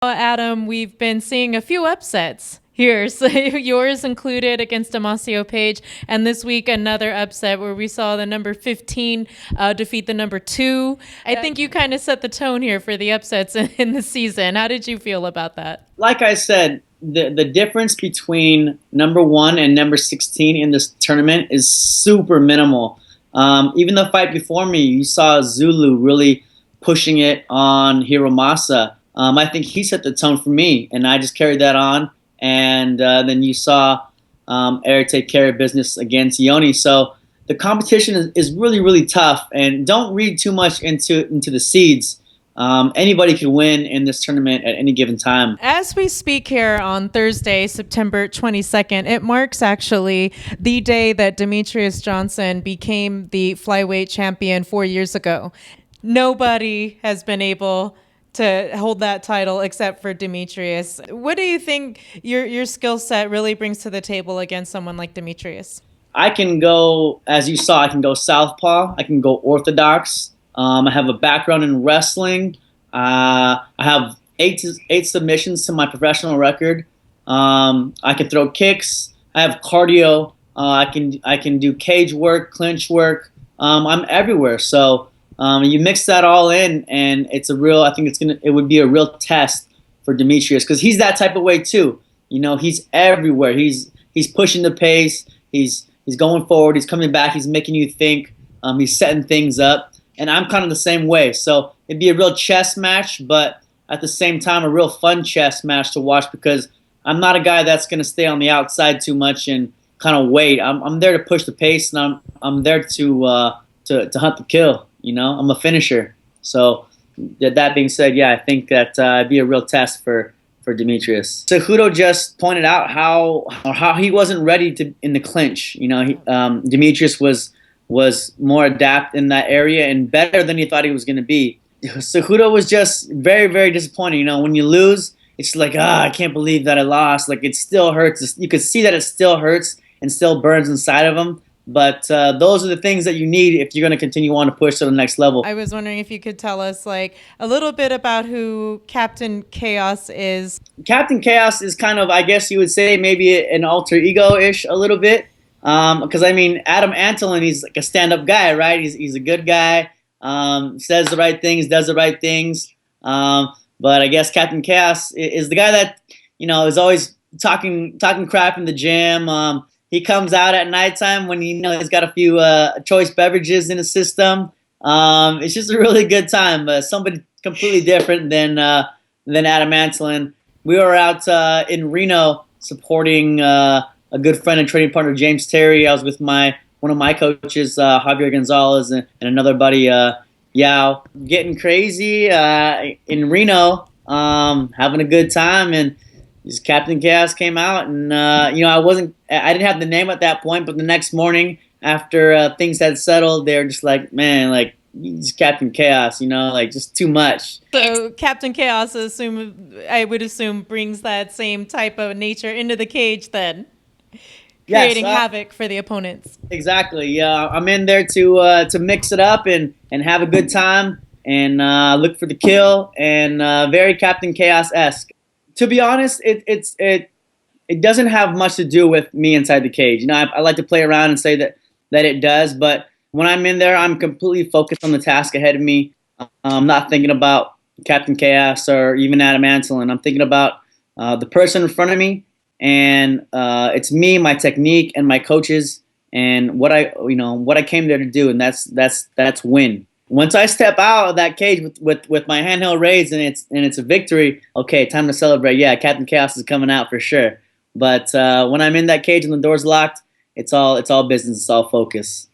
Adam, we've been seeing a few upsets here. So yours included against Demetrious Page, and this week another upset where we saw the number 15 defeat the number 2. I think you kind of set the tone here for the upsets in the season. How did you feel about that? Like I said, the difference between number 1 and number 16 in this tournament is super minimal. Even the fight before me, you saw Zulu really pushing it on Hiromasa. I think he set the tone for me, and I just carried that on. And then you saw Eric take care of business against Ioni. So the competition is really, really tough. And don't read too much into the seeds. Anybody could win in this tournament at any given time. As we speak here on Thursday, September 22nd, it marks actually the day that Demetrious Johnson became the flyweight champion 4 years ago. Nobody has been able to hold that title except for Demetrious. What do you think your skill set really brings to the table against someone like Demetrious? I can go, as you saw, I can go southpaw. I can go orthodox. I have a background in wrestling. I have eight submissions to my professional record. I can throw kicks. I have cardio. I can do cage work, clinch work. I'm everywhere. So you mix that all in, and it's a real. I think it would be a real test for Demetrious because he's that type of way too. You know, he's everywhere. He's pushing the pace. He's going forward. He's coming back. He's making you think. He's setting things up, and I'm kind of the same way. So it'd be a real chess match, but at the same time, a real fun chess match to watch because I'm not a guy that's going to stay on the outside too much and kind of wait. I'm there to push the pace, and I'm there to hunt the kill. You know, I'm a finisher. So that being said, yeah, I think that it'd be a real test for Demetrious. Cejudo just pointed out how he wasn't ready to in the clinch. You know, Demetrious was more adept in that area and better than he thought he was going to be. Cejudo was just very, very disappointing. You know, when you lose, it's like, I can't believe that I lost. Like, it still hurts. You could see that it still hurts and still burns inside of him. But those are the things that you need if you're going to continue on to push to the next level. I was wondering if you could tell us like a little bit about who Captain Chaos is. Captain Chaos is kind of, I guess you would say, maybe an alter ego-ish a little bit. Because, I mean, Adam Antolin, he's like a stand-up guy, right? He's a good guy, says the right things, does the right things. But I guess Captain Chaos is the guy that, you know, is always talking crap in the gym. He comes out at nighttime when he's got a few choice beverages in his system. It's just a really good time. Somebody completely different than Adam Antolin. We were out in Reno supporting a good friend and training partner, James Terry. I was with one of my coaches, Javier Gonzalez, and another buddy, Yao. Getting crazy in Reno, having a good time, and Captain Chaos came out, and I didn't have the name at that point, but the next morning after things had settled, they were just like, man, like, he's Captain Chaos, like just too much. So Captain Chaos, I would assume, brings that same type of nature into the cage then, creating havoc for the opponents. Exactly. Yeah, I'm in there to mix it up and have a good time and look for the kill, and very Captain Chaos-esque. To be honest, it doesn't have much to do with me inside the cage. I like to play around and say that it does, but when I'm in there, I'm completely focused on the task ahead of me. I'm not thinking about Captain Chaos or even Adam Antolin. I'm thinking about the person in front of me, and it's me, my technique, and my coaches, and what I came there to do, and that's win. Once I step out of that cage with my handheld raised and it's a victory, okay, time to celebrate. Yeah, Captain Chaos is coming out for sure. But when I'm in that cage and the door's locked, it's all business, it's all focus.